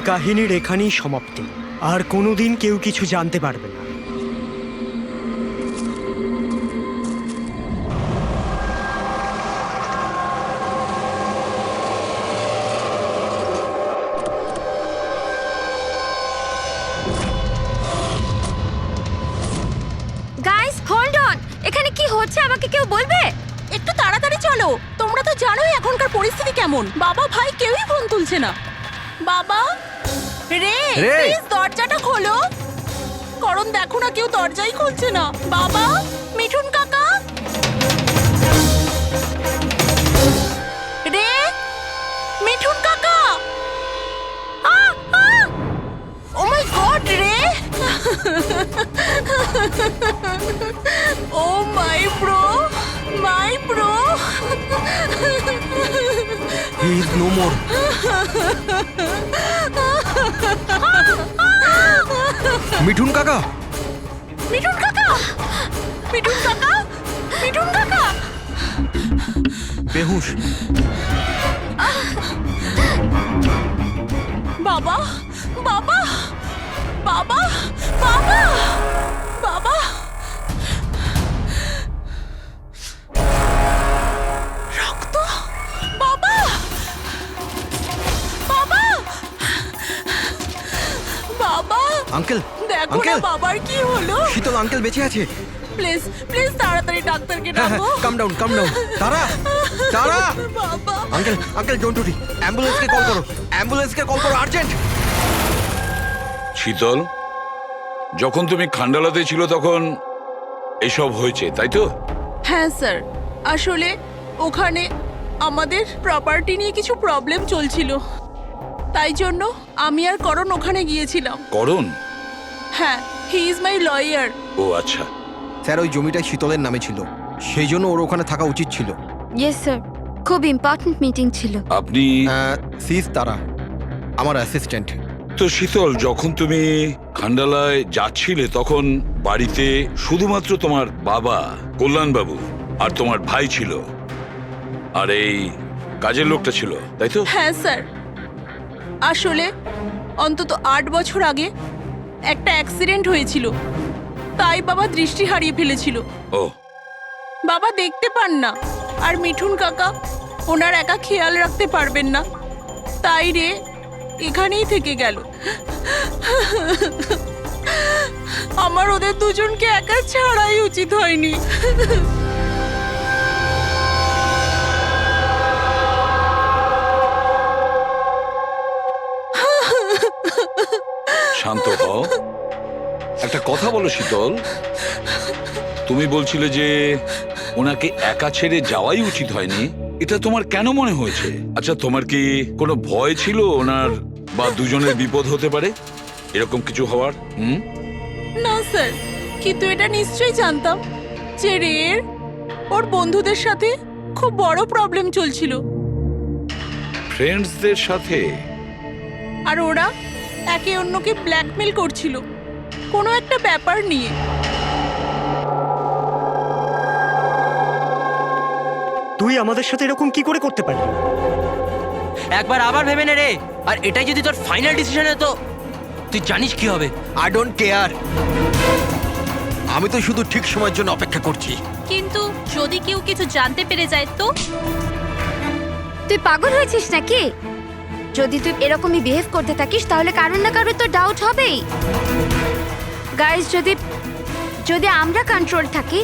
কাহিনীর এখানেই সমাপ্তি। আর কোনোদিন কেউ কিছু জানতে পারবে না। গাইস হোল্ড অন, এখানে কি হচ্ছে আমাকে কেউ বলবে? একটু তাড়াতাড়ি চলো, তোমরা তো জানোই এখনকার পরিস্থিতি কেমন। বাবা ভাই কেউই ফোন তুলছে না। বাবা রে, প্লিজ দরজাটা খোলো। করণ দেখো না, কেউ দরজাই খুলছে না। বাবা, মিঠুন কাকা, রে, মিঠুন কাকা। ও মাই গড রে, oh my bro, my bro. He is no more. Mithun কাকা, মিঠুন কাকা, মিঠুন কাকা, মিঠুন কাকা। বেহুশ। বাবা, বাবা, বাবা, বাবা, বাবা। রক্ত, বাবা, বাবা, বাবা। আঙ্কেল, দেখো না বাবার কি হলো। শীতল আঙ্কেল বেঁচে আছে। প্লিজ প্লিজ তাড়াতাড়ি ডাক্তারকে হ্যাঁ, ডাকো। কাম ডাউন, কাম ডাউন। তারা, তারা। বাবা, uncle, uncle don't worry. অ্যাম্বুলেন্সকে call করো, অ্যাম্বুলেন্সকে কল করো আর্জেন্ট। শীতল, যখন তুমি খান্ডালাতে ছিল তখন এসব হয়েছে, তাই তো? হ্যাঁ স্যার, আসলে ওখানে আমাদের প্রপার্টি নিয়ে কিছু প্রবলেম চলছিল, তাই জন্য আমি আর করণ ওখানে গিয়েছিলাম। করণ? হ্যাঁ, হি ইজ মাই লয়ার। ও আচ্ছা। স্যার, ওই জমিটা শীতলের নামে ছিল, সেই জন্য ওর ওখানে থাকা উচিত ছিল। ইয়েস স্যার, খুব ইম্পর্ট্যান্ট মিটিং ছিল। আপনি সিস তারা আমার অ্যাসিস্ট্যান্ট। তো শীতল, যখন তুমি খান্ডালায় যাচ্ছিলে তখন বাড়িতে শুধুমাত্র তোমার বাবা কল্যাণবাবু আর তোমার ভাই ছিল, আর এই কাজের লোকটা ছিল, তাই তো? হ্যাঁ স্যার, আসলে অন্তত 8 বছর আগে একটা অ্যাক্সিডেন্ট হয়েছিল, তাই বাবা দৃষ্টি হারিয়ে ফেলেছিল। ও, বাবা দেখতে পান না, আর মিঠুন কাকা ওনার একা খেয়াল রাখতে পারবেন না, তাই রে এখানেই থেকে গেল। আমার ওদের দুজনকে একা ছাড়াই উচিত হয়নি। শান্ত হও। একটা কথা বলো শীতল, তুমি বলছিলে যে ওনাকে একা ছেড়ে যাওয়াই উচিত হয়নি, এটা তোমার কেন মনে হয়েছে? আচ্ছা, তোমার কি কোনো ভয় ছিল ওনার বা দুজনের বিপদ হতে পারে, এরকম কিছু হওয়ার? না স্যার, কিন্তু এটা নিশ্চয়ই জানতাম যে রের ওর বন্ধুদের সাথে খুব বড় প্রবলেম চলছিল, ফ্রেন্ডসদের সাথে? আর ওরা একে অন্যকে ব্ল্যাকমেল করছিল কোনো একটা ব্যাপার নিয়ে। তুই আমাদের সাথে এরকম কি করে করতে পারবি? একবার আবার ভেবে নে রে, আর এটাই যদি তোর ফাইনাল ডিসিশন হতো, তুই জানিস কি হবে। আই ডোন্ট কেয়ার, আমি তো শুধু ঠিক সময়ের জন্য অপেক্ষা করছি। কিন্তু যদি কেউ কিছু জানতে পেরে যায় তো? তুই পাগল হয়েছিস নাকি? যদি তুই এরকমই বিহেভ করতে থাকিস তাহলে কারোর না কারোর তো ডাউট হবেই। গাইস, যদি আমরা কন্ট্রোল থাকি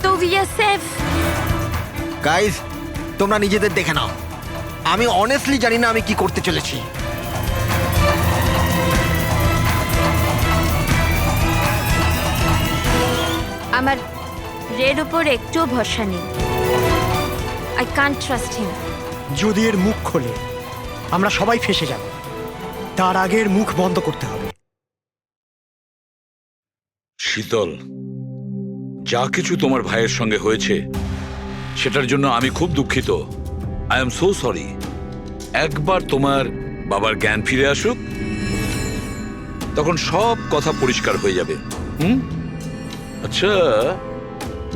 তো উই আর সেফ। গাইজ, তোমরা নিজেদের দেখে নাও, আমি অনেস্টলি জানি না আমি কি করতে চলেছি। আমার রেড উপর একটুও ভরসা নেই। I can't trust him. যদি এর মুখ খোলে আমরা সবাই ফেঁসে যাব। তার আগে এর মুখ বন্ধ করতে হবে। শীতল, যা কিছু তোমার ভাইয়ের সঙ্গে হয়েছে সেটার জন্য আমি খুব দুঃখিত। I am so sorry. একবার তোমার বাবার জ্ঞান ফিরে আসুক, তখন সব কথা পরিষ্কার হয়ে যাবে। আচ্ছা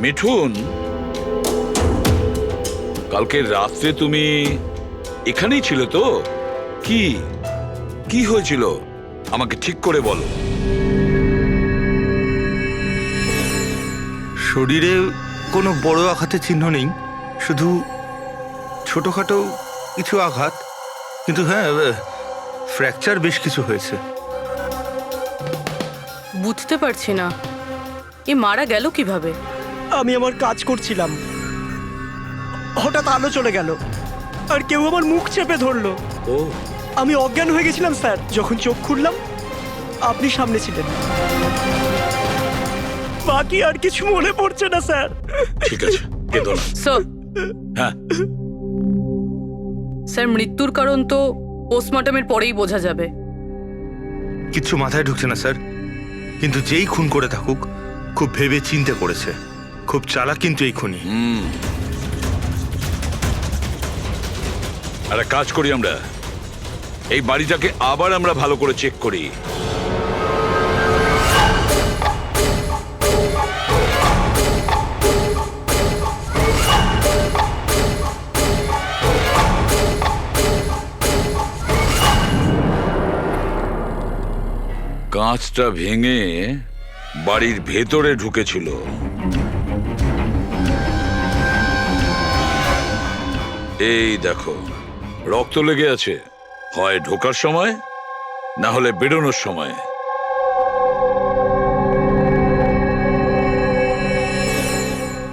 মিঠুন, কালকে রাত্রে তুমি এখানেই ছিলে তো? কি কি হয়েছিল আমাকে ঠিক করে বলো। শরীরে কোনো বড় আঘাতের চিহ্ন নেই, শুধু ছোটখাটো কিছু আঘাত, কিন্তু হ্যাঁ ফ্র্যাকচার বেশ কিছু হয়েছে। বুঝতে পারছি না এ মারা গেল কিভাবে। আমি আমার কাজ করছিলাম, হঠাৎ আলো চলে গেল আর কেউ আমার মুখ চেপে ধরলো। ও আমি অজ্ঞান হয়ে গেছিলাম স্যার। যখন চোখ খুললাম আপনি সামনে ছিলেন। বাকি আর কিছু মনে পড়ছে না স্যার। ঠিক আছে, কেঁদো না। স্যার, হ্যাঁ, স্যার মৃত্যুর কারণ তো পোস্টমর্টমের পরেই বোঝা যাবে। কিচ্ছু মাথায় ঢুকছে না স্যার, কিন্তু যেই খুন করে থাকুক খুব ভেবে চিন্তে করেছে, খুব চালাক কিন্তু এই খুনি। একটা কাজ করি, আমরা এই বাড়িটাকে আবার আমরা ভালো করে চেক করি। কাঁচটা ভেঙে বাড়ির ভেতরে ঢুকেছিল। এই দেখো, রক্ত লেগে আছে, হয় ঢোকার সময় না হলে বেরোনোর সময়।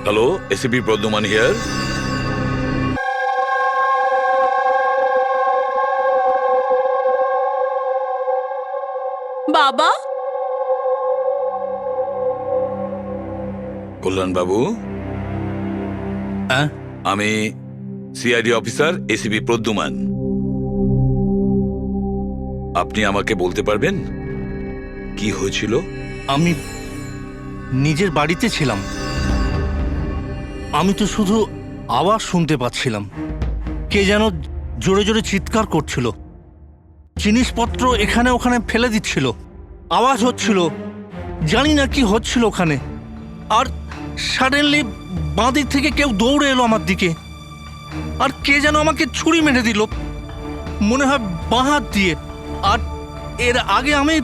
Hello, ACP Pradyuman here. বাবা, কল্যাণ বাবু, হ্যাঁ আমি সিআইডি অফিসার এসিপি প্রদ্যুমান। আপনি আমাকে বলতে পারবেন কি হয়েছিল? আমি নিজের বাড়িতে ছিলাম, আমি তো শুধু আওয়াজ শুনতে পাচ্ছিলাম। কে যেন জোরে জোরে চিৎকার করছিল, জিনিসপত্র এখানে ওখানে ফেলে দিচ্ছিল, আওয়াজ হচ্ছিল, জানি না কি হচ্ছিল ওখানে। আর সাডেনলি বাঁ দিক থেকে কেউ দৌড়ে এলো আমার দিকে, আর কে যেন আমাকে ছুরি মেরে দিল, মনে হয় বাঁ হাত দিয়ে। আর এর আগে আমি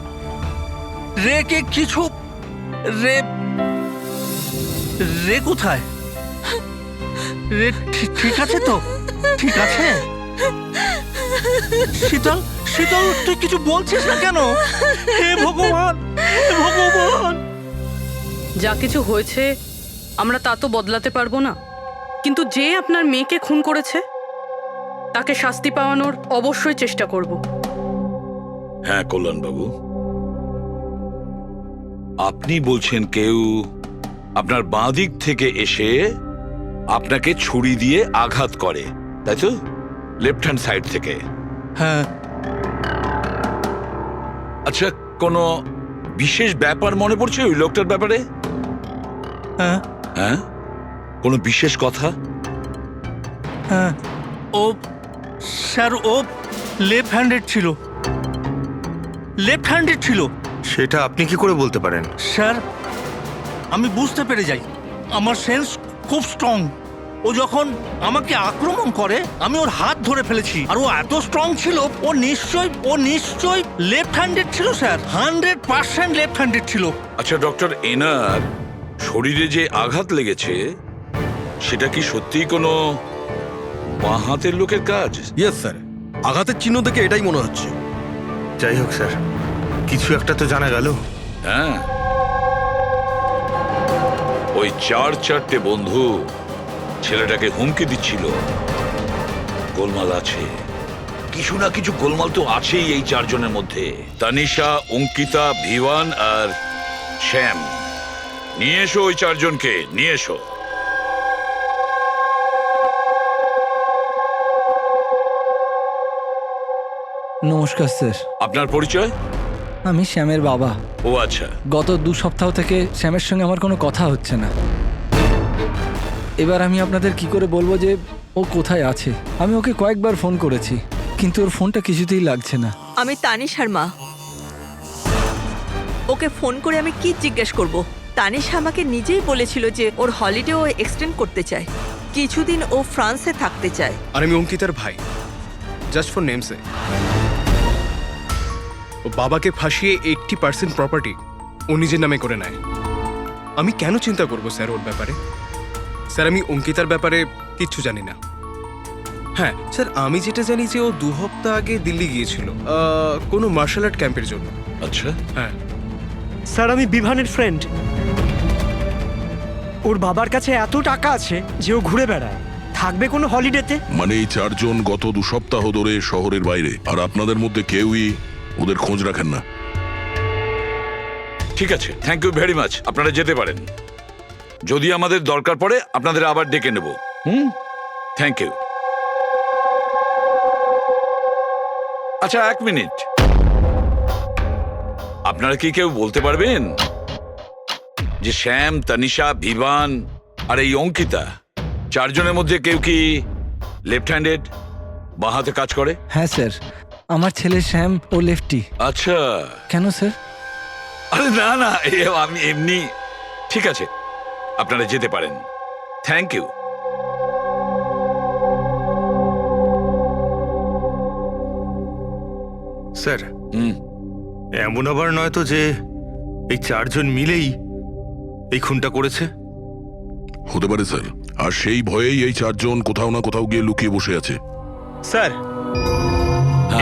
রেকে কিছু রে রে কোথায়? রে ঠিক আছে তো? ঠিক আছে? শীতল, শীতল, তুই কিছু বলছিস না কেন? হে ভগবান, হে ভগবান! যা কিছু হয়েছে আমরা তা তো বদলাতে পারবো না, কিন্তু যে আপনার মেয়েকে খুন করেছে তাকে শাস্তি পাওয়ানোর অবশ্যই চেষ্টা করব। হ্যাঁ কল্যাণ বাবু, আপনি বলছেন কেউ আপনার বাঁ দিক থেকে এসে আপনাকে ছুরি দিয়ে আঘাত করে, তাই তো? লেফট হ্যান্ড সাইড থেকে। হ্যাঁ। আচ্ছা, কোনো বিশেষ ব্যাপার মনে পড়ছে ওই লোকটার ব্যাপারে? হ্যাঁ হ্যাঁ, কোনো বিশেষ কথা? হ্যাঁ, ও স্যার, ও লেফট হ্যান্ডেড ছিল, লেফট হ্যান্ডেড ছিল। সেটা আপনি কি করে বলতে পারেন? স্যার, আমি বুঝতে পেরে যাই, আমার সেন্স খুব স্ট্রং। ও যখন আমাকে আক্রমণ করে আমি ওর হাত ধরে ফেলেছি, আর ও এত স্ট্রং ছিল, ও নিশ্চয়ই লেফট হ্যান্ডেড ছিল স্যার, 100% লেফট হ্যান্ডেড ছিল। আচ্ছা ডক্টর, এনার শরীরে যে আঘাত লেগেছে সেটা কি সত্যিই কোনো বাঁ হাতের লোকের কাজ? ইয়েস স্যার, আঘাতের চিহ্ন দেখে এটাই মনে হচ্ছে। যাই হোক স্যার, কিছু একটা তো জানা গেল। হ্যাঁ, ওই 4-4টে বন্ধু ছেলেটাকে হুমকি দিচ্ছিল। গোলমাল আছে, কিছু না কিছু গোলমাল তো আছেই এই 4 জনের মধ্যে। তানিশা, অঙ্কিতা, ভিওয়ান আর শ্যাম। নিয়ে এসো ওই 4 জনকে, নিয়ে এসো। নমস্কার স্যার, আপনার পরিচয়? আমি শ্যামের বাবা। ও আচ্ছা। গত 2 সপ্তাহ থেকে শ্যামের সঙ্গে আমার কোনো কথা হচ্ছে না। এবার আমি আপনাদের কি করে বলবো যে ও কোথায় আছে? আমি ওকে কয়েকবার ফোন করেছি, কিন্তু ওর ফোনটা কিছুতেই লাগছে না। আমি তানিশার মা। ওকে ফোন করে আমি কি জিজ্ঞেস করব? তানিশা আমাকে নিজেই বলেছিল যে ওর হলিডে ও এক্সটেন্ড করতে চায়, কিছুদিন ও ফ্রান্সে থাকতে চায়। আর আমি অঙ্কিতার ভাই, জাস্ট ফর নেমসে। ও বাবাকে ফাঁসিয়ে 80% প্রপার্টি ও নিজের নামে করে নেয়। আমি কেন চিন্তা করব স্যার ওর ব্যাপারে? স্যার আমি অঙ্কিতার ব্যাপারে কিচ্ছু জানি না। হ্যাঁ স্যার, আমি যেটা জানি যে ও 2 সপ্তাহ আগে দিল্লি গিয়েছিল কোনো মার্শাল আর্ট ক্যাম্পের জন্য। আচ্ছা, হ্যাঁ স্যার আমি বিভানের ফ্রেন্ড। ওর বাবার কাছে এত টাকা আছে যে ও ঘুরে বেড়ায়, থাকবে কোনো হলিডেতে? মানে এই 4 জন গত 2 সপ্তাহ ধরে শহরের বাইরে, আর আপনাদের মধ্যে কেউই ওদের খোঁজ রাখেন না। ঠিক আছে, থ্যাংক ইউ ভেরি মাচ। আপনারা যেতে পারেন। যদি আমাদের দরকার পড়ে আপনাদের আবার ডেকে নেব। Thank you. আচ্ছা 1 মিনিট, আপনারা কি কেউ বলতে পারবেন যে শ্যাম, তানিশা, ভিভান আর এই অঙ্কিতা 4 জনের মধ্যে কেউ কি লেফট হ্যান্ডেড, বাঁ হাতে কাজ করে? হ্যাঁ স্যার, আমার ছেলে শ্যাম ও লেফটি। আচ্ছা। কেন স্যার? আরে না না, আমি এমনি। ঠিক আছে, আপনারা যেতে পারেন। Thank you. স্যার, এমন আবার নয় তো যে এই 4 জন মিলেই এই খুনটা করেছে? হতে পারে স্যার, আর সেই ভয়েই এই 4 জন কোথাও না কোথাও গিয়ে লুকিয়ে বসে আছে। স্যার,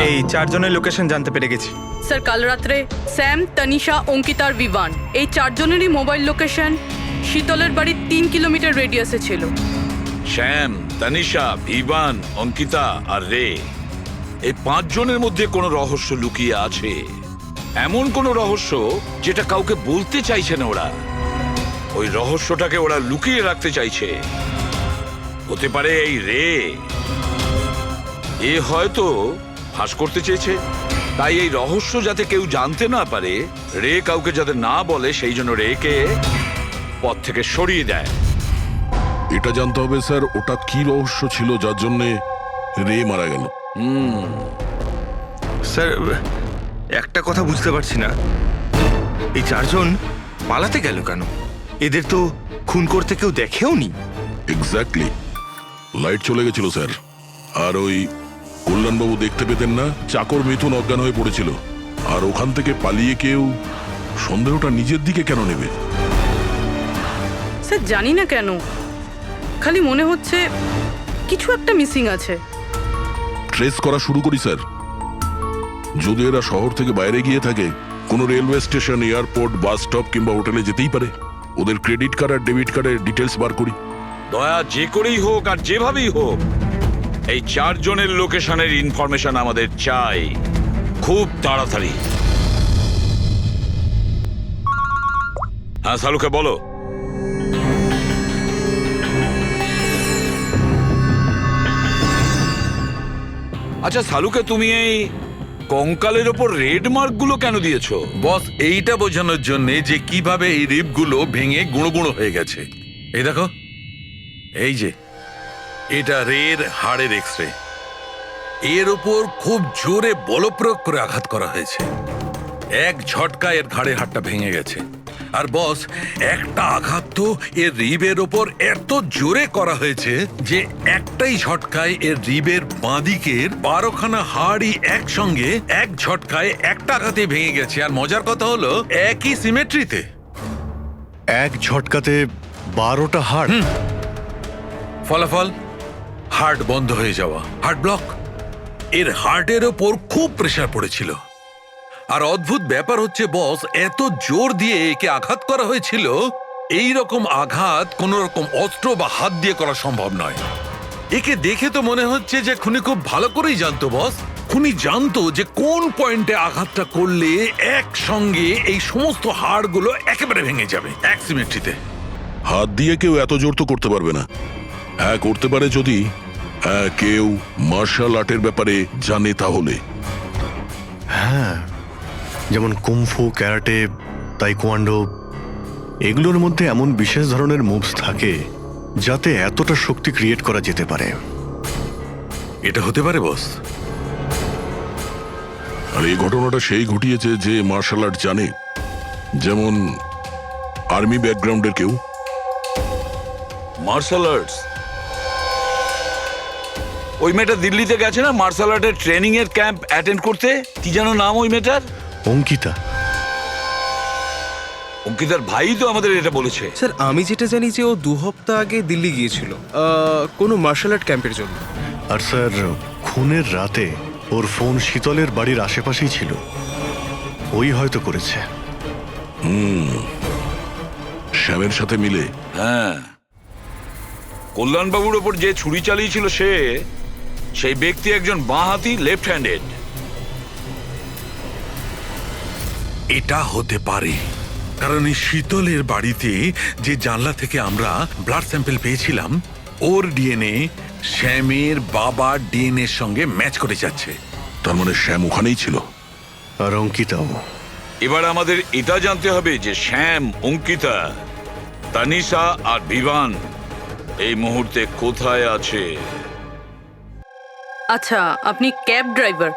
এই 4 জনের লোকেশন জানতে পেরে গেছি। স্যার কাল রাত্রে স্যাম, তানিশা, অঙ্কিতা আর বিভান এই 4 জনেরই মোবাইল লোকেশন শীতলের বাড়ির 3 কিলোমিটার রেডিয়াসে ছিল। শ্যাম, তানিশা, ভিভান, অঙ্কিতা আর রে, এই 5 জনের মধ্যে কোনো রহস্য লুকিয়ে আছে। এমন কোনো রহস্য যেটা কাউকে বলতে চাইছে না ওরা। ওই রহস্যটাকে ওরা লুকিয়ে রাখতে চাইছে। হতে পারে এই রে, এ হয়তো ফাঁস করতে চেয়েছে। তাই এই রহস্য যাতে কেউ জানতে না পারে, রে কাউকে যাতে না বলে, সেই জন্য রেকে পথ থেকে সরিয়ে দেয়। এটা জানতে হবে স্যার, ওটা কি রহস্য ছিল যার জন্য রে মারা গেল। স্যার, একটা কথা বুঝতে পারছি না, এই 4 জন পালাতে গেল কেন? এদের তো খুন করতে কেউ দেখেও নি। এক্স্যাক্টলি, লাইট চলে গেছিল স্যার। আর ওই কল্যাণবাবু দেখতে পেতেন না, চাকর মিথুন অজ্ঞান হয়ে পড়েছিল। আর ওখান থেকে পালিয়ে কেউ সন্দেহটা নিজের দিকে কেন নেবে? স্যার জানি না কেন, খালি মনে হচ্ছে কিছু একটা মিসিং আছে। ট্রেস করা শুরু করি স্যার। যদি এরা শহর থেকে বাইরে গিয়ে থাকে, কোনো railway station, airport, bus stop কিংবা হোটেলে যেতেই পারে। ওদের ক্রেডিট কার্ড আর ডেবিট কার্ডের ডিটেলস বার করি। দয়া যে করেই হোক আর যেভাবেই হোক, এই 4 জনের লোকেশনের ইনফরমেশন আমাদের চাই, খুব তাড়াতাড়ি। হ্যাঁ সালুকে বলো। আচ্ছা সালুকে, তুমি এই কঙ্কালের ওপর রেড মার্ক গুলো কেন দিয়েছো? বস এইটা বোঝানোর জন্য যে কিভাবে এই রিপগুলো ভেঙে গুঁড়ো গুঁড়ো হয়ে গেছে। এই দেখো, এই যে এটা রের হাড়ের এক্সরে। এর ওপর খুব জোরে বলপ্রয়োগ করে আঘাত করা হয়েছে। এক ঝটকায় এর ঘাড়ের হাড়টা ভেঙে গেছে। আর বস, একটা আঘাত তো এর রিবের ওপর এত জোরে করা হয়েছে যে একটাই ঝটকায় এর রিবের বাঁদিকের 12খানা হাড়ই একসঙ্গে এক ঝটকায় একটা আঘাতে ভেঙে গেছে। আর মজার কথা হলো একই সিমেট্রিতে। এক ঝটকাতে 12টা হাড়। ফলাফল হার্ট বন্ধ হয়ে যাওয়া, হার্ট ব্লক। এর হার্টের ওপর খুব প্রেসার পড়েছিল। আর অদ্ভুত ব্যাপার হচ্ছে বস, এত জোর দিয়ে একে আঘাত করা হয়েছিল, এই রকম আঘাত কোন রকম অস্ত্র বা হাত দিয়ে করা সম্ভব নয়। একে দেখে তো মনে হচ্ছে যে খুনি খুব ভালো করেই জানতো বস। খুনি জানতো যে কোন পয়েন্টে আঘাতটা করলে একসঙ্গে এই সমস্ত হাড়গুলো একেবারে ভেঙে যাবে এক সিমেট্রিতে। হাত দিয়ে কেউ এত জোর তো করতে পারবে না। হ্যাঁ করতে পারে যদি কেউ মার্শাল আর্টের ব্যাপারে জানে তাহলে। হ্যাঁ, যেমন কুমফু, ক্যারাটে, তাইকোয়ান্ডো, এগুলোর মধ্যে এমন বিশেষ ধরনের মুভস থাকে যাতে এতটা শক্তি ক্রিয়েট করা যেতে পারে। এটা হতে পারে বস। আর এই ঘটনাটা সেই ঘটিয়েছে যে মার্শাল আর্ট জানে, যেমন আর্মি ব্যাকগ্রাউন্ডের কেউ। Martial arts? ওই মেয়েটা দিল্লিতে গেছে না মার্শাল আর্টের ট্রেনিং এর ক্যাম্প অ্যাটেন্ড করতে? কি যেন নাম ওই মেয়েটার? অঙ্কিতা। অঙ্কিতার ভাই তো আমাদের এটা বলেছে। স্যার আমি যেটা জানি যে ও 2 সপ্তাহ আগে দিল্লি গিয়েছিল কোনো মার্শাল আর্ট ক্যাম্পের জন্য। আর স্যার খুনের রাতে ওর ফোন শীতলের বাড়ির আশেপাশেই ছিল, ওই হয়তো করেছে। শ্যামের সাথে মিলে। হ্যাঁ, কল্যাণবাবুর ওপর যে ছুরি চালিয়েছিল সেই ব্যক্তি একজন বাঁহাতি লেফট হ্যান্ডেড। এটা হতে পারে, কারণ এই শীতলের বাড়িতে যে জানলা থেকে আমরা ব্লাড স্যাম্পল পেয়েছিলাম, ওর ডিএনএ শ্যামের বাবার ডিএনএ এর সঙ্গে ম্যাচ করে যাচ্ছে। তার মানে শ্যাম ওখানেই ছিল। আর অঙ্কিতাও। এবার আমাদের এটা জানতে হবে যে শ্যাম, অঙ্কিতা, তানিশা আর বিভান এই মুহূর্তে কোথায় আছে। আচ্ছা, আপনি ক্যাব ড্রাইভার,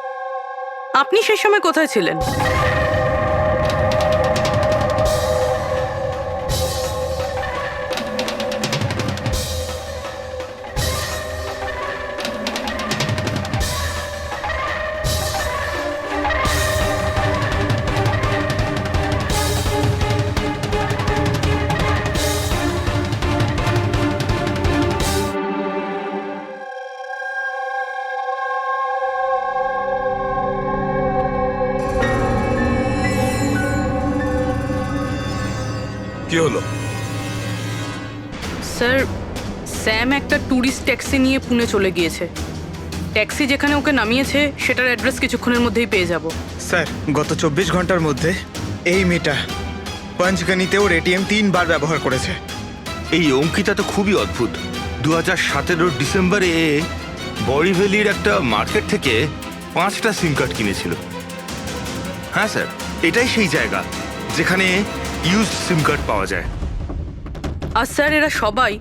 আপনি সেই সময় কোথায় ছিলেন? কি হলো? স্যার, স্যাম একটা ট্যুরিস্ট ট্যাক্সি নিয়ে পুনে চলে গিয়েছে। ট্যাক্সি যেখানে ওকে নামিয়েছে সেটার অ্যাড্রেস কিছুক্ষণের মধ্যেই পেয়ে যাব। স্যার গত 24 ঘন্টার মধ্যে এই মেয়েটা পঞ্চগনিতে ওর এটিএম 3 বার ব্যবহার করেছে। এই অঙ্কিতা তো খুবই অদ্ভুত। 2017 ডিসেম্বরে বড়িভ্যালির একটা মার্কেট থেকে 5টা সিম কার্ড কিনেছিল। হ্যাঁ স্যার, এটাই সেই জায়গা যেখানে ইউজ সিম কার্ড পাওয়া যায়। আর স্যার, এরা সবাই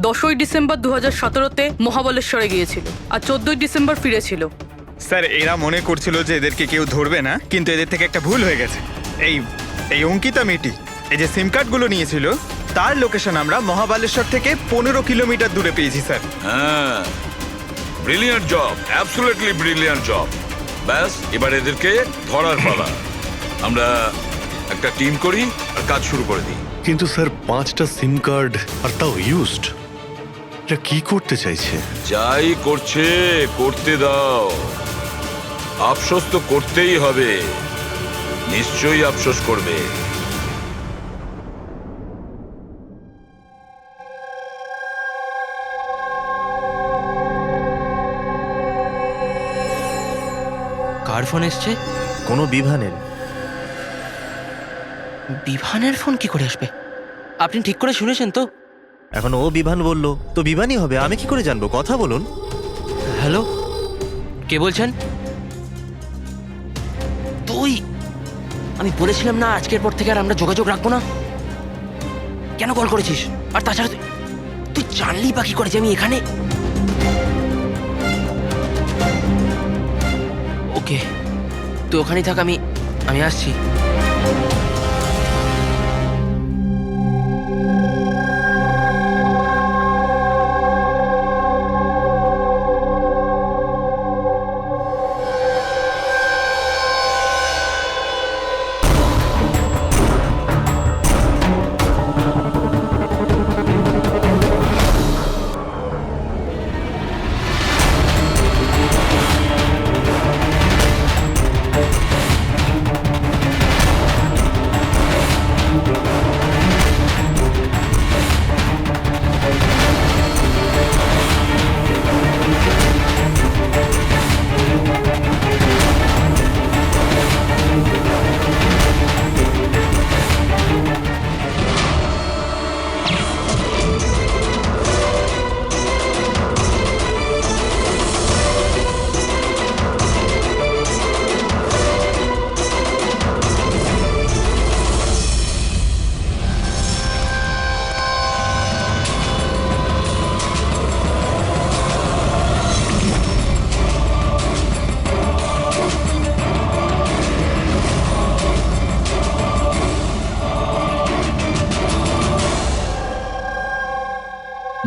10ই ডিসেম্বর 2017-তে মহাবলেশ্বরে গিয়েছিল আর 14ই ডিসেম্বর ফিরেছিল। স্যার এরা মনে করছিল যে এদেরকে কেউ ধরবে না, কিন্তু এদের থেকে একটা ভুল হয়ে গেছে। এই অঙ্কিতা মেয়েটি এই যে সিম কার্ডগুলো নিয়েছিল তার লোকেশন আমরা মহাবালেশ্বর থেকে 15 কিলোমিটার দূরে পেয়েছি স্যার। হ্যাঁ, brilliant job, absolutely brilliant job. ব্যাস, এবার এদেরকে ধরার পালা। আমরা একটা টিম করি আর কাজ শুরু করে দিই। কিন্তু স্যার 5টা সিম কার্ড আর তাও ইউজড, এটা কি করতে চাইছে? যাই করছে করতে দাও, আফসোস তো করতেই হবে, নিশ্চয়ই আফসোস করবে। কার ফোন এসছে? কোনো বিভানের। বিভানের ফোন কি করে আসবে? আপনি ঠিক করে শুনেছেন তো? এখন ও বিভান বললো তো বিভানই হবে, আমি কি করে জানবো? কথা বলুন। হ্যালো, কে বলছেন? তুই? আমি বলেছিলাম না আজকের পর থেকে আর আমরা যোগাযোগ রাখবো না। কেন কল করেছিস? আর তাছাড়া তুই জানলি বা কি করে যে আমি এখানে? ওকে, তুই ওখানেই থাক, আমি আসছি।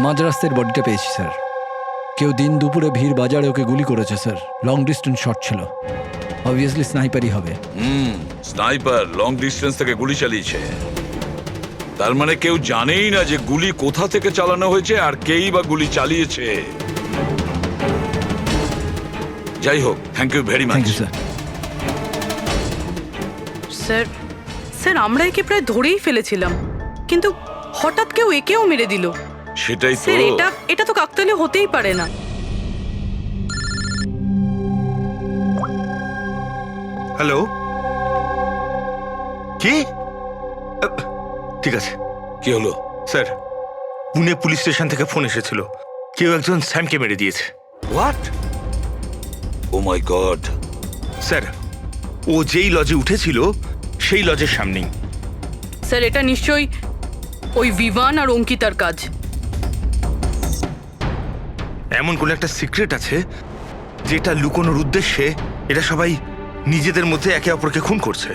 মাঝরাস্তার বডিটা পেয়েছি স্যার। কেউ দিন দুপুরে ভিড় বাজারে ওকে গুলি করেছে স্যার। লং ডিস্টেন্স শট ছিল, অবভিয়াসলি স্নাইপারই হবে। স্নাইপার লং ডিস্টেন্স থেকে গুলি চালিয়েছে। তার মানে কেউ জানেই না যে গুলি কোথা থেকে চালানো হয়েছে আর কেই বা গুলি চালিয়েছে। যাই হোক, thank you very much. Sir sir আমরা একে প্রায় ধরেই ফেলেছিলাম, কিন্তু হঠাৎ কেউ একেও মেরে দিল। সেটাই তো। স্যার এটা তো কাকতালীয় হতেই পারে না। হ্যালো, কি? ঠিক আছে। কি হলো স্যার? পুনে পুলিশ স্টেশন থেকে ফোন এসেছিল, কেউ একজন স্যামকে মেরে দিয়েছে। What? Oh my god. Sir, ও যেই লজে উঠেছিল সেই লজের সামনেই। স্যার এটা নিশ্চয়ই ওই বিভান আর অঙ্কিতার কাজ। এমন কোন একটা সিক্রেট আছে যেটা লুকোনোর উদ্দেশ্যে এটা সবাই নিজেদের মধ্যে একে অপরকে খুন করছে।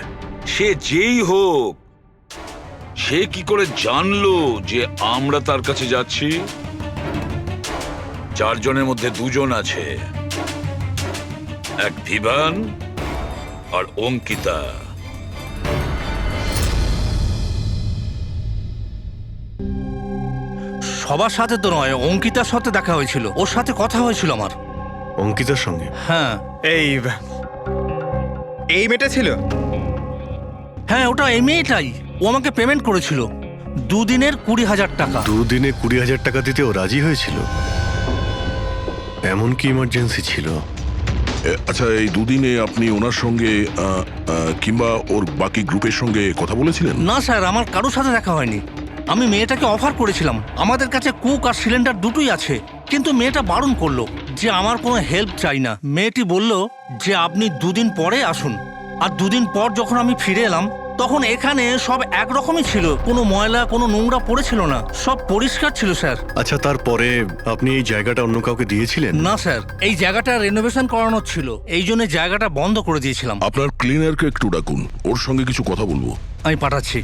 সে যেই হোক, সে কি করে জানলো যে আমরা তার কাছে যাচ্ছি? 4 জনের মধ্যে 2 জন আছে, এক ভিভান আর অঙ্কিতা। সবার সাথে তো নয়, অঙ্কিতার সাথে দেখা হয়েছিল, ওর সাথে কথা হয়েছিল আমার। অঙ্কিতার সঙ্গে? হ্যাঁ। এই মেয়েটা ছিল? হ্যাঁ, ওটা এই মেয়েটাই। ও আমাকে পেমেন্ট করেছিল 2 দিনের 20,000 টাকা। 2 দিনে 20,000 টাকা দিতে ও রাজি হয়েছিল? এমন কি ইমার্জেন্সি ছিল? আচ্ছা, এই দুদিনে আপনি ওনার সঙ্গে কিংবা ওর বাকি গ্রুপের সঙ্গে কথা বলেছিলেন? না স্যার, আমার কারোর সাথে দেখা হয়নি। আমি মেয়েটাকে অফার করেছিলাম, আমাদের কাছে কুক আর সিলিন্ডার দুটোই আছে, কিন্তু মেয়েটা বারণ করলো যে আমার কোনো হেল্প চাই না। মেয়েটি বলল যে আপনি 2 দিন পরে আসুন। আর 2 দিন পর যখন আমি ফিরে এলাম তখন এখানে সব একরকমই ছিল, কোনো ময়লা কোনো নোংরা পড়েছিল না, সব পরিষ্কার ছিল স্যার। আচ্ছা, তারপরে আপনি এই জায়গাটা অন্য কাউকে দিয়েছিলেন? না স্যার, এই জায়গাটা রেনোভেশন করানোর ছিল, এই জন্য জায়গাটা বন্ধ করে দিয়েছিলাম। আপনার ক্লিনারকে একটু ডাকুন, ওর সঙ্গে কিছু কথা বলবো। আমি পাঠাচ্ছি।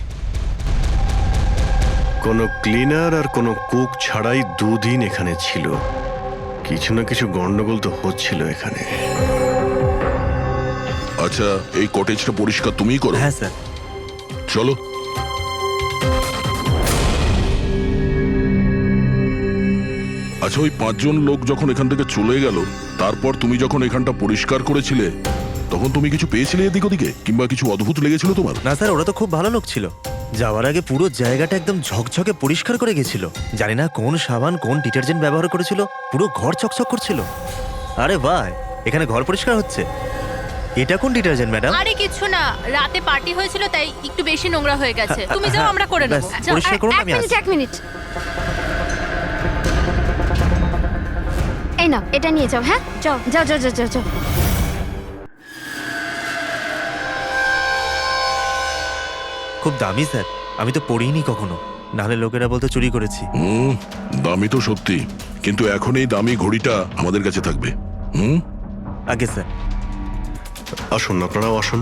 কোনো ক্লিনার আর কোনো কুক ছাড়াই 2 দিন এখানে ছিল। কিছু না কিছু গন্ডগোল তো হচ্ছিল এখানে। আচ্ছা, এই কটেজটা পরিষ্কার তুমিই করো? হ্যাঁ স্যার। চলো। আচ্ছা, ওই 5 জন লোক যখন এখান থেকে চলে গেল, তারপর তুমি যখন এখানটা পরিষ্কার করেছিলে তখন তুমি কিছু পেয়েছিলে এদিক ওদিকে, কিংবা কিছু অদ্ভুত লেগেছিল তোমার? না স্যার, ওরা তো খুব ভালো লোক ছিল। যাওয়ার আগে পুরো জায়গাটা একদম ঝকঝকে পরিষ্কার করে গেছিল। জানি না কোন সাবান কোন ডিটারজেন্ট ব্যবহার করেছিল, পুরো ঘর চকচক করছিল। আরে ভাই, এখানে ঘর পরিষ্কার হচ্ছে? এটা কোন ডিটারজেন্ট ম্যাডাম? আরে কিছু না, রাতে পার্টি হয়েছিল তাই একটু বেশি নোংরা হয়ে গেছে। তুমি যাও, আমরা করে নেব। ব্যাস, পরিষ্কার করুন, আমি আসছি। 1 মিনিট। এই নাও, এটা নিয়ে যাও। হ্যাঁ, যাও যাও যাও যাও যাও যাও। খুব দামি স্যার, আমি তো পড়িনি কখনো, নাহলে লোকেরা বলতো চুরি করেছি। দামি তো সত্যি, কিন্তু এখন এই দামি ঘড়িটা আমাদের কাছে থাকবে। আগে স্যার। আসুন, আপনারাও আসুন।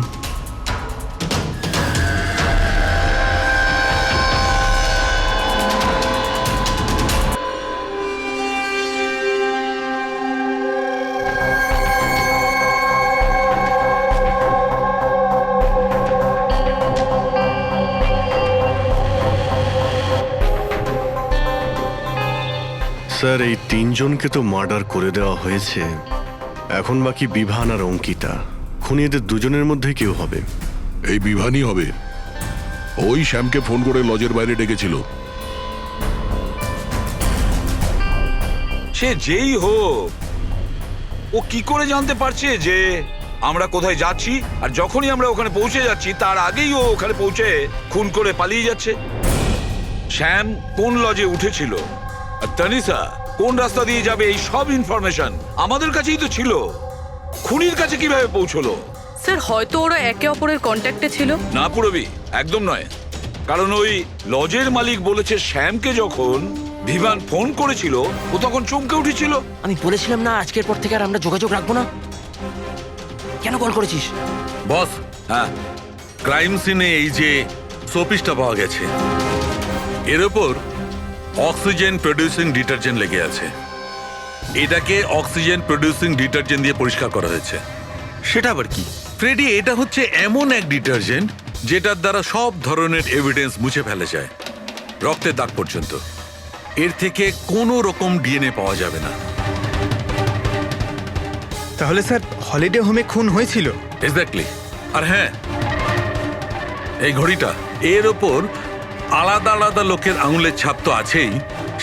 স্যার, এই 3 জনকে তো মার্ডার করে দেওয়া হয়েছে। এখন বাকি বিভান আর অঙ্কিতা। খুনি এদের 2 জনের মধ্যে কেউ হবে। এই বিভানই হবে। ওই শ্যামকে ফোন করে লজের বাইরে ডেকেছিল। সে যেই হোক, ও কি করে জানতে পারছে যে আমরা কোথায় যাচ্ছি? আর যখনই আমরা ওখানে পৌঁছে যাচ্ছি তার আগেই ও ওখানে পৌঁছে খুন করে পালিয়ে যাচ্ছে। শ্যাম কোন লজে উঠেছিল আর তানিশা কোন রাস্তা দিয়ে যাবে, এই সব ইনফরমেশন আমাদের কাছেই তো ছিল। খুনির কাছে কিভাবে পৌঁছলো? স্যার হয়তো ওরা একে অপরের কন্ট্যাক্টে ছিল। না পুরবি, একদম নয়। কারণ ওই লজের মালিক বলেছে শ্যামকে যখন ভিভান ফোন করেছিল ও তখন চমকে উঠেছিল। আমি বলেছিলাম না আজকের পর থেকে আর আমরা যোগাযোগ রাখবো না। কেন কল করেছিস? বস, হ্যাঁ, ক্রাইম সিনে এই যে সোপিসটা পাওয়া গেছে, এর উপর অক্সিজেন প্রডিউসিং ডিটারজেন্ট লেগে আছে। এটাকে অক্সিজেন প্রডিউসিং ডিটারজেন্ট দিয়ে পরিষ্কার করা হয়েছে। সেটা আবার কি? টেডি, এটা হচ্ছে এমন এক ডিটারজেন্ট যেটার দ্বারা সব ধরনের এভিডেন্স মুছে ফেলা যায়, রক্তের দাগ পর্যন্ত। এর থেকে কোনো রকম ডিএনএ পাওয়া যাবে না। তাহলে স্যার হলিডে হোমে খুন হয়েছিল? এক্স্যাক্টলি। আর হ্যাঁ, এই ঘড়িটা, এর ওপর আলাদা আলাদা লোকের আঙুলের ছাপ তো আছেই,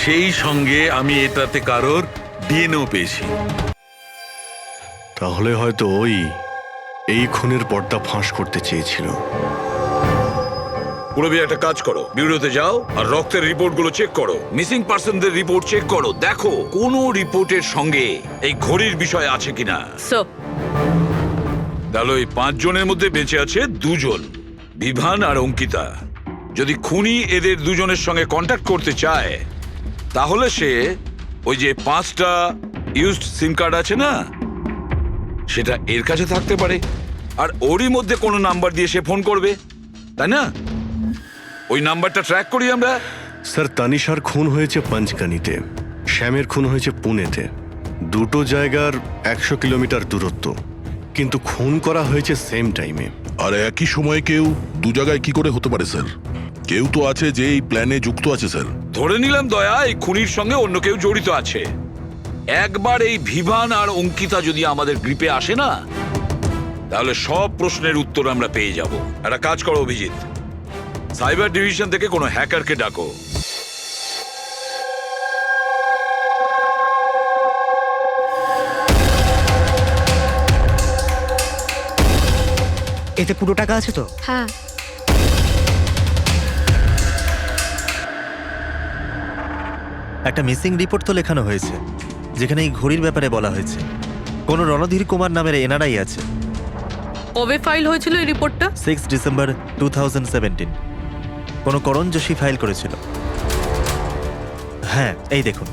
সেই সঙ্গে আমি এটাতে কারোর ডিএনএও পেয়েছি। তাহলে হয়তো ওই এই খুনের পর্দা ফাঁস করতে চেয়েছিল। পুরবি, একটা কাজ করো, বিউরোতে যাও আর রক্তের রিপোর্টগুলো চেক করো, মিসিং পার্সনদের রিপোর্ট চেক করো, দেখো কোনো রিপোর্টের সঙ্গে এই ঘড়ির বিষয় আছে কিনা। তাহলে ওই 5 জনের মধ্যে বেঁচে আছে 2 জন, বিভান আর অঙ্কিতা। যদি খুনি এদের 2 জনের সঙ্গে কন্ট্যাক্ট করতে চায়, তাহলে সে ওই যে 5টা ইউজড সিম কার্ড আছে না, সেটা এর কাছে থাকতে পারে, আর ওরই মধ্যে কোনো নাম্বার দিয়ে সে ফোন করবে, তাই না? ওই নাম্বারটা ট্র্যাক করি আমরা। স্যার, তানিশার খুন হয়েছে পঞ্চগানিতে, শ্যামের খুন হয়েছে পুনেতে। দুটো জায়গার 100 কিলোমিটার দূরত্ব, কিন্তু খুন করা হয়েছে সেম টাইমে। আর একই সময়ে কেউ 2 জায়গায় কি করে হতে পারে স্যার? কেউ তো আছে যে এই প্ল্যানে যুক্ত আছে স্যার। ধরে নিলাম দয়া এই খুনির সঙ্গে অন্য কেউ জড়িত আছে। একবার এই ভিভান আর অঙ্কিতা যদি আমাদের গ্রিপে আসে না, তাহলে সব প্রশ্নের উত্তর আমরা পেয়ে যাব। একটা কাজ করো অভিজিৎ, সাইবার ডিভিশন থেকে কোনো হ্যাকারকে ডাকো। এতে পুরো টাকা আছে তো? হ্যাঁ। একটা মিসিং রিপোর্ট তো লেখানো হয়েছে, যেখানে এই ঘড়ির ব্যাপারে বলা হয়েছে। কোনো রণধীর কুমার নামের এনআরআই আছে। কবে ফাইল হয়েছিল এই রিপোর্টটা? 6 ডিসেম্বর 2017। কোনো করণ যোশী ফাইল করেছিল। হ্যাঁ, এই দেখুন।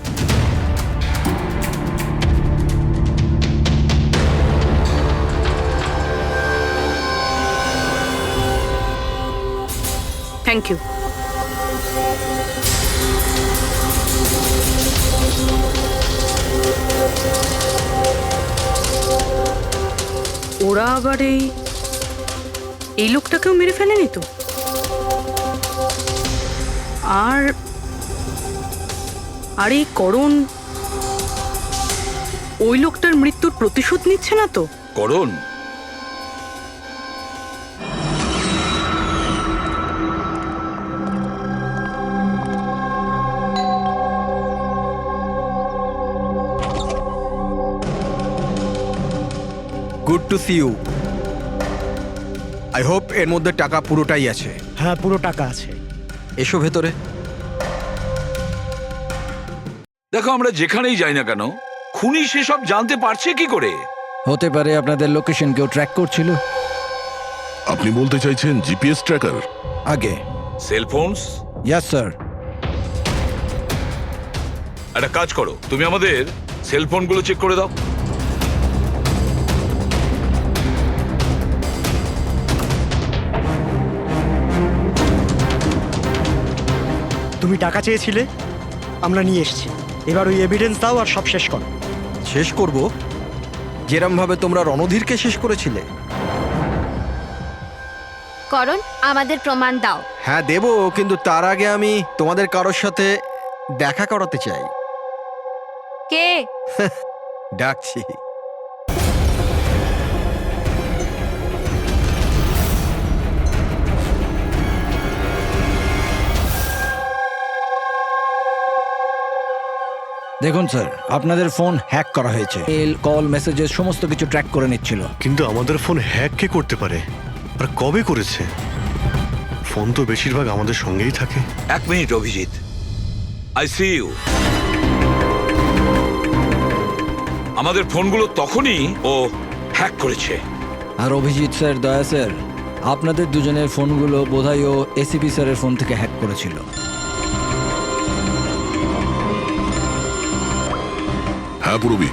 Thank you. ওরা আবার এই লোকটাকেও মেরে ফেলেনি তো? আর এই করণ ওই লোকটার মৃত্যুর প্রতিশোধ নিচ্ছে না তো? Karan? Good to see you. I hope এর মধ্যে টাকা পুরোটাই আছে। হ্যাঁ, পুরো টাকা আছে। এসো ভেতরে। দেখো, আমরা যেখানেই যাই না কেন, খুনি সেসব জানতে পারছে কি করে? হতে পারে আপনাদের লোকেশন কেউ ট্র্যাক করছিল। আপনি বলতে চাইছেন জিপিএস ট্র্যাকার? আগে সেলফোনস? Yes sir. একটা কাজ করো, তুমি আমাদের সেলফোনগুলো চেক করে দাও। তুমি টাকা চেয়েছিলে, আমরা নিয়ে এসেছি। এবার ওই এভিডেন্স দাও আর সব শেষ করো। শেষ করব যেরম ভাবে তোমরা রণধীরকে শেষ করেছিলে? করণ, আমাদের প্রমাণ দাও। হ্যাঁ দেব, কিন্তু তার আগে আমি তোমাদের কারোর সাথে দেখা করাতে চাই। কে? ডাকছি। দেখুন স্যার, আপনাদের ফোন হ্যাক করা হয়েছে। মেল, কল, মেসেজেস সমস্ত কিছু ট্র্যাক করে নিচ্ছিল। কিন্তু আমাদের ফোন হ্যাক কে করতে পারে, আর কবে করেছে? ফোন তো বেশিরভাগ আমাদের সঙ্গেই থাকে। 1 minute Abhijit, I see you. আমাদের ফোনগুলো তখনই ও হ্যাক করেছে। আর অভিজিৎ স্যার, দয়া স্যার, আপনাদের দুজনের ফোনগুলো বোধহয় ও এসিপি স্যারের ফোন থেকে হ্যাক করেছিল। হ্যাঁ পুরবি।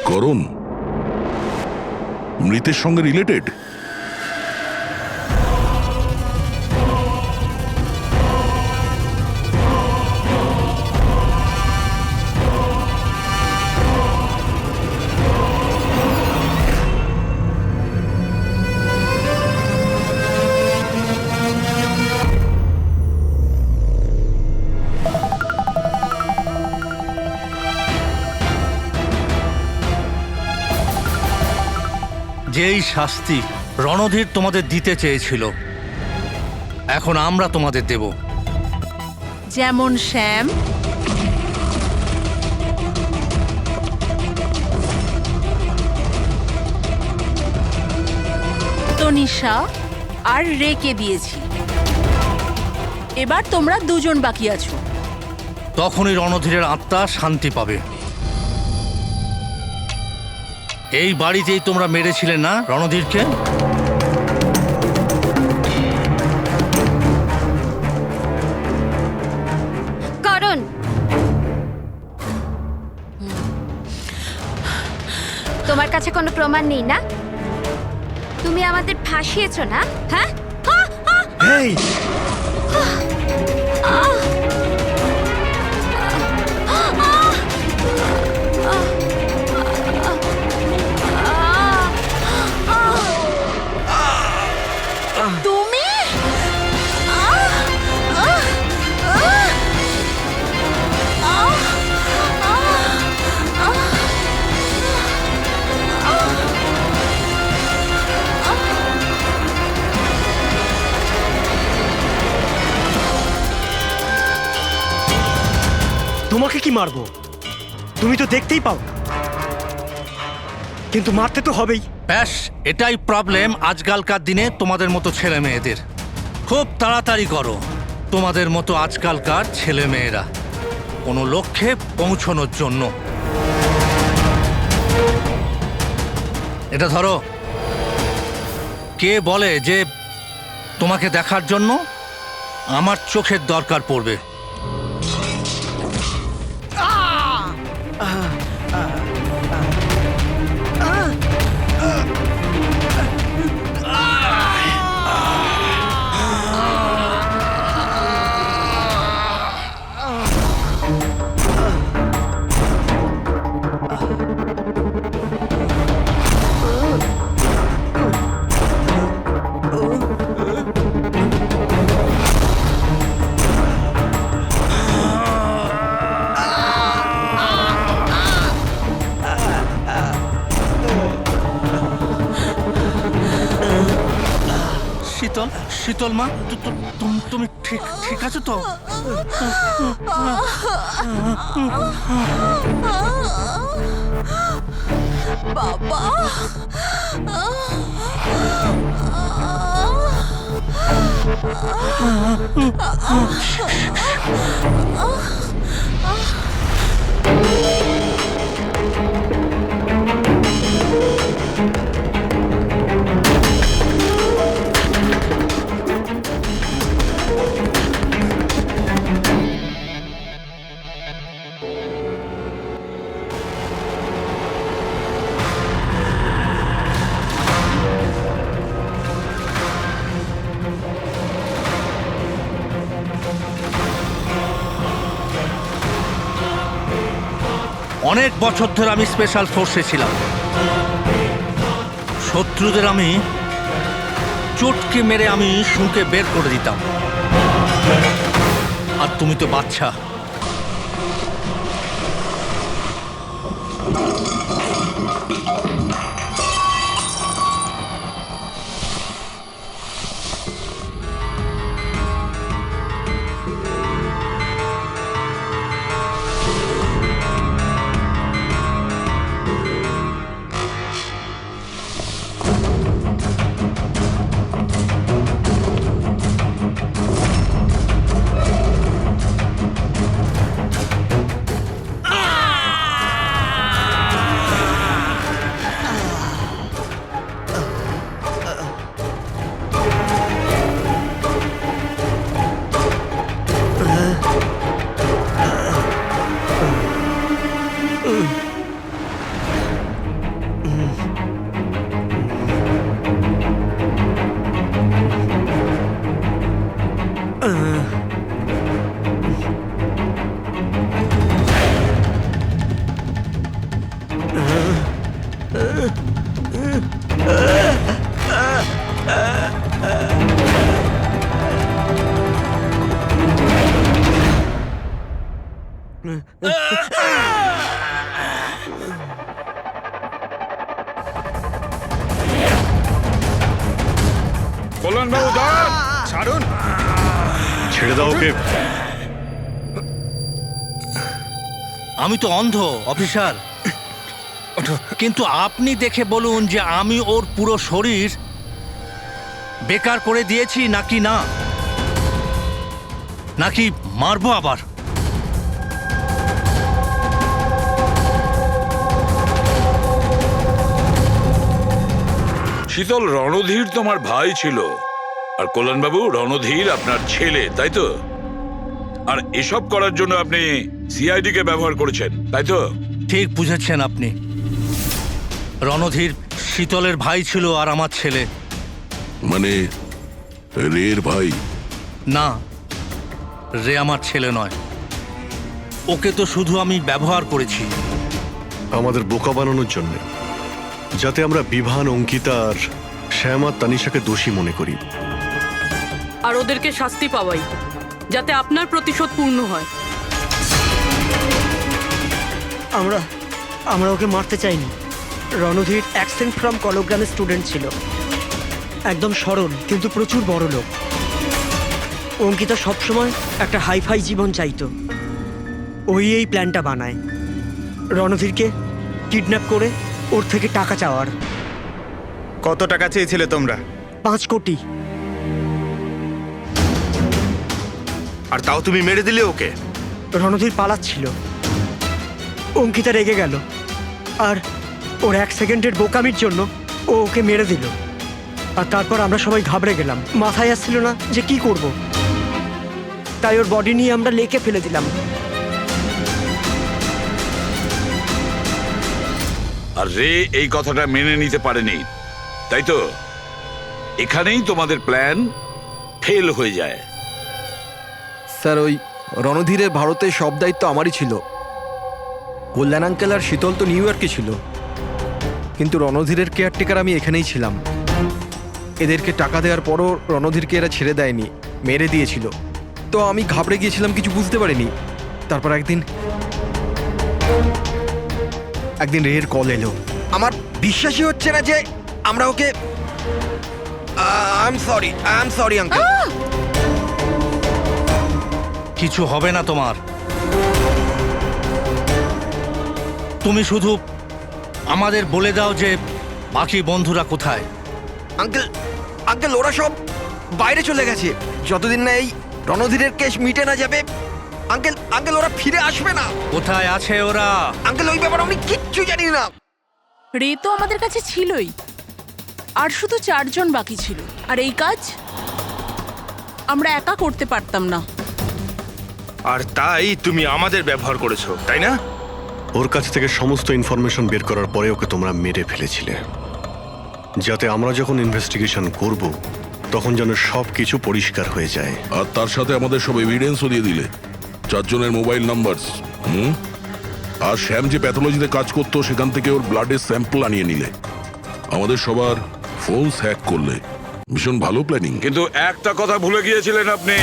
করণ মৃতের সঙ্গে রিলেটেড? যেই শাস্তি রণধীর তোমাদের দিতে চেয়েছিল এখন আমরা তোমাদের দেব। যেমন শ্যাম, তনিষা আর রেকে দিয়েছি। এবার তোমরা দুজন বাকি আছো। তখনই রণধীরের আত্মা শান্তি পাবে। এই বাড়িতেই তোমরা মেরেছিলে না রণধীরকে? করণ, তোমার কাছে কোনো প্রমাণ নেই না? তুমি আমাদের ফাঁসিয়েছো না? হ্যাঁ? এই তুমি তোমাকে কি মারবো? তুমি তো দেখতেই পাও, কিন্তু মারতে তো হবেই। ব্যাস, এটাই প্রবলেম আজকালকার দিনে তোমাদের মতো ছেলে মেয়েদের। খুব তাড়াতাড়ি করো। তোমাদের মতো আজকালকার ছেলে মেয়েরা কোনো লক্ষ্যে পৌঁছানোর জন্য। এটা ধরো। কে বলে যে তোমাকে দেখার জন্য আমার চোখের দরকার পড়বে? শীতল, শীতল মা, তুমি ঠিক আছো তো? বাবা, অনেক বছর ধরে আমি স্পেশাল ফোর্সে ছিলাম। শত্রুদের আমি চটকে মেরে আমি শুঁকে বের করে দিতাম। আর তুমি তো বাচ্চা। ছেড়ে দাও ওকে। আমি তো অন্ধ অফিসার, কিন্তু আপনি দেখে বলুন যে আমি ওর পুরো শরীর বেকার করে দিয়েছি নাকি না, নাকি মারবো আবার? শীতল, রণধীর তোমার ভাই ছিল, আর কল্যাণবাবু রণধীর আপনার ছেলে, তাই তো? আর এসব করার জন্য আপনি সিআইডি কে ব্যবহার করেছেন, তাই তো? ঠিক বুঝেছেন আপনি। রণধীর শীতলের ভাই ছিল আর আমার ছেলে। মানে রের ভাই? না, রে আমার ছেলে নয়, ওকে তো শুধু আমি ব্যবহার করেছি আমাদের বোকা বানানোর জন্য, যাতে আমরা বিভান, অঙ্কিতা আর শ্যাম আর তানিশাকে দোষী মনে করি। আর ওদেরকে শাস্তি পাওয়াই, যাতে আপনার প্রতিশোধ পূর্ণ হয়। আমরা ওকে মারতে চাইনি। রণধীর অ্যাকসেন্ট ফ্রম কলগ্রামের স্টুডেন্ট ছিল, একদম সরল কিন্তু প্রচুর বড় লোক। অঙ্কিতা সবসময় একটা হাইফাই জীবন চাইতো, ওই এই প্ল্যানটা বানায় রণধীরকে কিডন্যাপ করে ওর থেকে টাকা চাওয়ার। কত টাকা চেয়েছিলে তোমরা? 5 কোটি। আর তাও তুমি মেরে দিলে ওকে? রণধীর পালাচ্ছিল, অঙ্কিতা রেগে গেল, আর ওর 1 সেকেন্ডের বোকামির জন্য ও ওকে মেরে দিল। আর তারপর আমরা সবাই ঘাবড়ে গেলাম, মাথায় আসছিল না যে কি করব। তাই ওর বডি নিয়ে আমরা লেকে ফেলে দিলাম। আর রে এই কথাটা মেনে নিতে পারেনি, তাই তো? এখানেই তোমাদের প্ল্যান ফেল হয়ে যায়। স্যার, ওই রণধীরের ভারতে সব দায়িত্ব আমারই ছিল। কল্যাণ আঙ্কেল আর শীতল তো নিউ ইয়র্কে ছিল, কিন্তু রণধীরের কেয়ারটেকার আমি এখানেই ছিলাম। এদেরকে টাকা দেওয়ার পরও রণধীরকে এরা ছেড়ে দেয়নি, মেরে দিয়েছিল। তো আমি ঘাবড়ে গিয়েছিলাম, কিছু বুঝতে পারিনি। তারপর একদিন রেহের কল এলো। আমার বিশ্বাসই হচ্ছে না যে আমরা ওকে... আই এম সরি আঙ্কেল। কিছু হবে না তোমার। তুমি শুধু আমাদের বলে দাও যে বাকি বন্ধুরা কোথায়। আঙ্কেল ওরা সব বাইরে চলে গেছে, যতদিন না এই রণধীরের কেস মিটে না যাবে। আঙ্কেল ওরা ফিরে আসবে না। কোথায় আছে ওরা? আঙ্কেল ওই ব্যাপারে আমি কিচ্ছু জানি না। রে তো আমাদের কাছে ছিলই, আর শুধু 4 জন বাকি ছিল। আর এই কাজ আমরা একা করতে পারতাম না। আর তাই তুমি আমাদের ব্যবহার করেছো, তাই না? ওর কাছ থেকে সমস্ত ইনফরমেশন বের করার পরে ওকে তোমরা মেরে ফেলেছিলে, যাতে আমরা যখন ইনভেস্টিগেশন করব তখন যেন সব কিছু পরিষ্কার হয়ে যায়। আর তার সাথে আমাদের সব এভিডেন্সও দিয়ে দিলে, 4 জনের মোবাইল নাম্বার। আর শ্যাম যে প্যাথোলজিতে কাজ করতো সেখান থেকে ওর ব্লাডের স্যাম্পল আনিয়ে নিলে, আমাদের সবার ফোন হ্যাক করলে। ভীষণ ভালো প্ল্যানিং। কিন্তু একটা কথা ভুলে গিয়েছিলেন আপনি,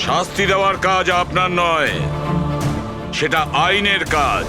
শাস্তি দেওয়ার কাজ আপনার নয়, সেটা আইনের কাজ।